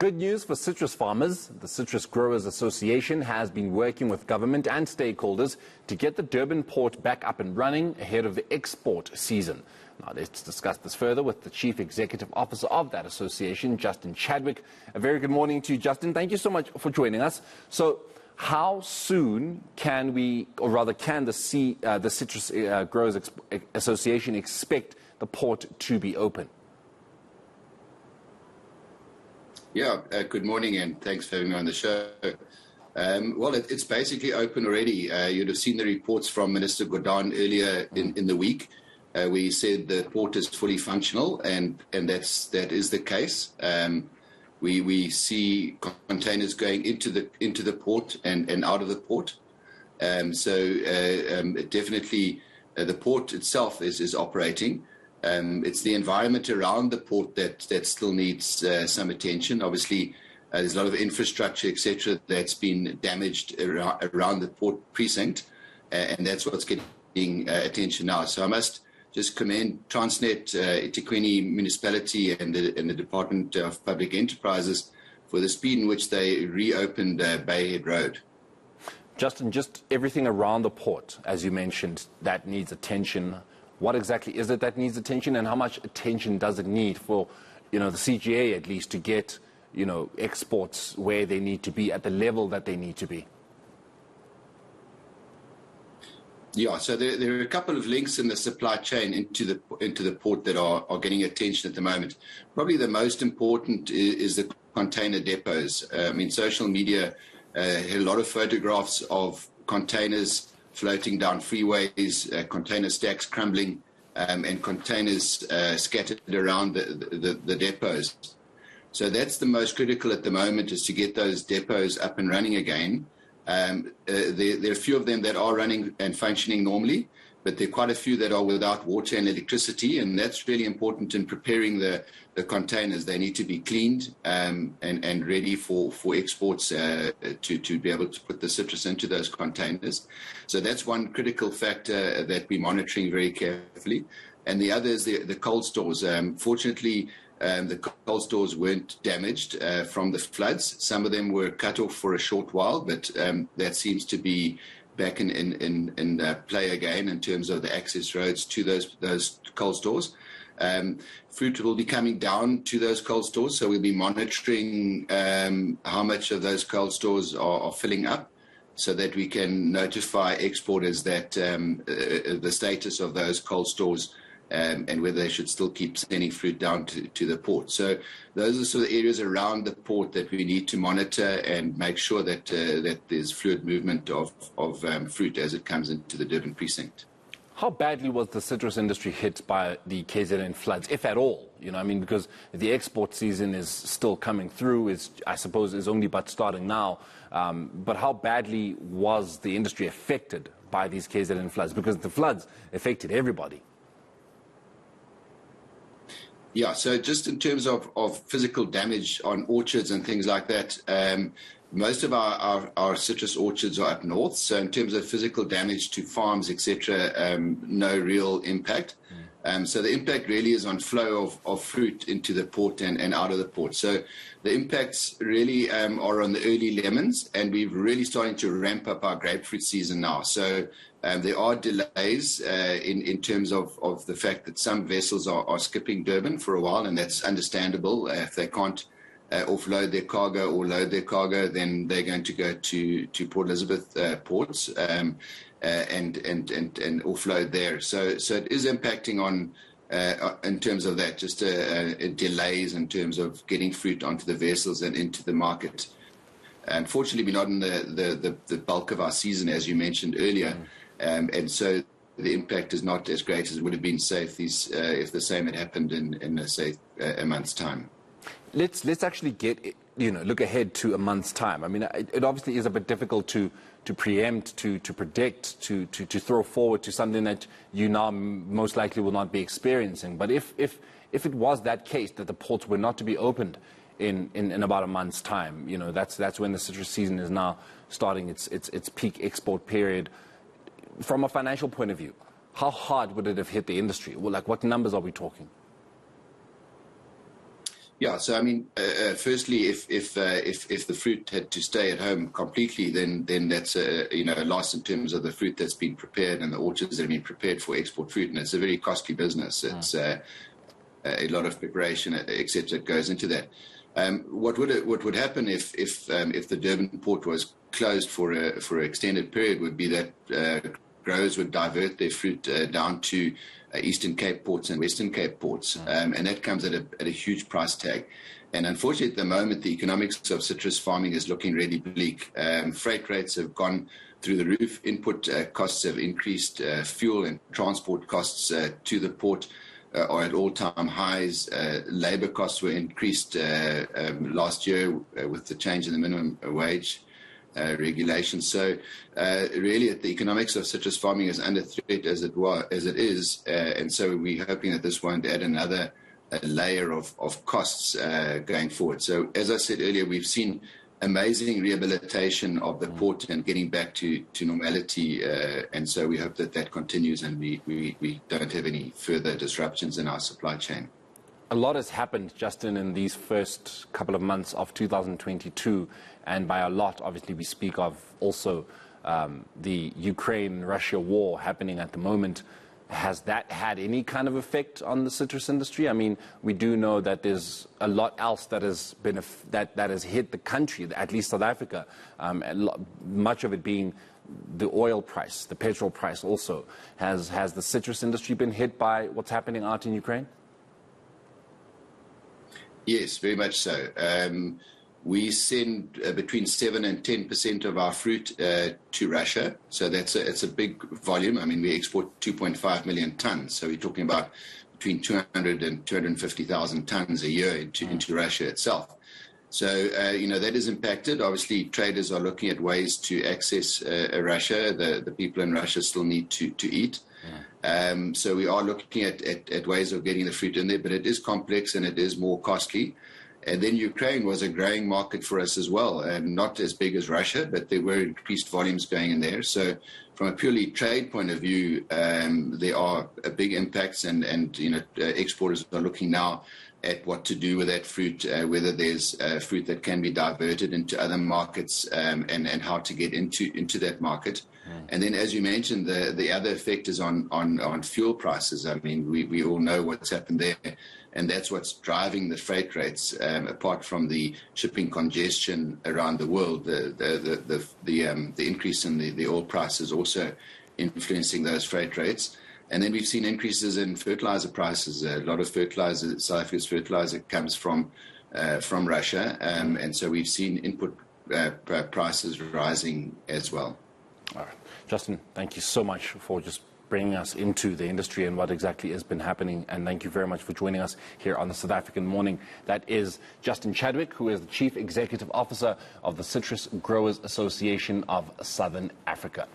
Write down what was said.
Good news for citrus farmers. The Citrus Growers Association has been working with government and stakeholders to get the Durban port back up and running ahead of the export season. Now, let's discuss this further with the Chief Executive Officer of that association, Justin Chadwick. A very good morning to you, Justin. Thank you so much for joining us. So, how soon can we, or rather can the Citrus Growers Association expect the port to be open? Yeah, good morning and thanks for having me on the show. Well, it's basically open already. You'd have seen the reports from Minister Gordhan earlier in the week. We said the port is fully functional, and that is the case. We see containers going into the port and out of the port. Definitely the port itself is operating. It's the environment around the port that still needs some attention. Obviously, there's a lot of infrastructure, etc., that's been damaged around the port precinct, and that's what's getting attention now. So I must just commend Transnet, eThekwini Municipality, and the Department of Public Enterprises for the speed in which they reopened Bayhead Road. Justin, just everything around the port, as you mentioned, that needs attention. What exactly is it that needs attention, and how much attention does it need for, the CGA at least to get, exports where they need to be at the level that they need to be? Yeah, so there are a couple of links in the supply chain into the port that are getting attention at the moment. Probably the most important is the container depots. Social media had a lot of photographs of containers floating down freeways, container stacks crumbling, and containers scattered around the depots. So that's the most critical at the moment, is to get those depots up and running again. There are a few of them that are running and functioning normally, but there are quite a few that are without water and electricity, and that's really important in preparing the containers. They need to be cleaned and ready for exports to be able to put the citrus into those containers. So that's one critical factor that we're monitoring very carefully. And the other is the cold stores. Fortunately, the cold stores weren't damaged from the floods. Some of them were cut off for a short while, but that seems to be back in play again in terms of the access roads to those cold stores. Fruit will be coming down to those cold stores, so we'll be monitoring how much of those cold stores are filling up, so that we can notify exporters that the status of those cold stores and whether they should still keep sending fruit down to the port. So those are sort of areas around the port that we need to monitor and make sure that there's fluid movement of fruit as it comes into the Durban precinct. How badly was the citrus industry hit by the KZN floods, if at all? Because the export season is still coming through, I suppose is only but starting now. But how badly was the industry affected by these KZN floods? Because the floods affected everybody. Yeah, so just in terms of physical damage on orchards and things like that, most of our citrus orchards are up north. So in terms of physical damage to farms, etc., no real impact. So the impact really is on flow of fruit into the port and out of the port. So the impacts really are on the early lemons, and we're really starting to ramp up our grapefruit season now. So there are delays in terms of the fact that some vessels are skipping Durban for a while, and that's understandable. If they can't offload their cargo or load their cargo, then they're going to go to Port Elizabeth ports and offload there. So it is impacting on in terms of that, just delays in terms of getting fruit onto the vessels and into the market. Unfortunately, we're not in the bulk of our season, as you mentioned earlier, and so the impact is not as great as it would have been, say, if the same had happened in say a month's time. Let's actually look ahead to a month's time. I mean, it obviously is a bit difficult to preempt, to predict, to throw forward to something that you now most likely will not be experiencing. But if it was that case, that the ports were not to be opened in about a month's time, that's when the citrus season is now starting its peak export period. From a financial point of view, how hard would it have hit the industry? Well, like, what numbers are we talking? Yeah, so I mean, firstly, if the fruit had to stay at home completely, then that's a loss in terms of the fruit that's been prepared and the orchards that have been prepared for export fruit, and it's a very costly business. It's a lot of preparation, etc. goes into that. What would happen if the Durban port was closed for an extended period would be that growers would divert their fruit down to Eastern Cape ports and Western Cape ports, and that comes at a huge price tag. And unfortunately, at the moment, the economics of citrus farming is looking really bleak. Freight rates have gone through the roof. Input costs have increased. Fuel and transport costs to the port are at all-time highs. Labor costs were increased last year with the change in the minimum wage regulations. So really, the economics of citrus farming is under threat as it is, and so we're hoping that this won't add another layer of costs going forward. So as I said earlier, we've seen amazing rehabilitation of the port and getting back to normality, and so we hope that continues and we don't have any further disruptions in our supply chain. A lot has happened, Justin, in these first couple of months of 2022, and by a lot, obviously, we speak of also the Ukraine-Russia war happening at the moment. Has that had any kind of effect on the citrus industry? I mean, we do know that there's a lot else that has been that has hit the country, at least South Africa. Much of it being the oil price, the petrol price. Also, has the citrus industry been hit by what's happening out in Ukraine? Yes, very much so. We send between 7 and 10% of our fruit to Russia, so it's a big volume. I mean, we export 2.5 million tons, so we're talking about between 200 and 250,000 tons a year into Russia itself. So, that is impacted. Obviously, traders are looking at ways to access Russia. The people in Russia still need to eat. So we are looking at ways of getting the fruit in there, but it is complex and it is more costly. And then Ukraine was a growing market for us as well, not as big as Russia, but there were increased volumes going in there. So from a purely trade point of view, there are big impacts, and exporters are looking now at what to do with that fruit, whether there's fruit that can be diverted into other markets, and how to get into that market. And then, as you mentioned, the other effect is on fuel prices. I mean, we all know what's happened there, and that's what's driving the freight rates. Apart from the shipping congestion around the world, the increase in the oil price is also influencing those freight rates. And then we've seen increases in fertilizer prices. A lot of fertilizer, South Africa's fertilizer, comes from Russia, and so we've seen input prices rising as well. All right. Justin, thank you so much for just bringing us into the industry and what exactly has been happening. And thank you very much for joining us here on the South African Morning. That is Justin Chadwick, who is the Chief Executive Officer of the Citrus Growers Association of Southern Africa.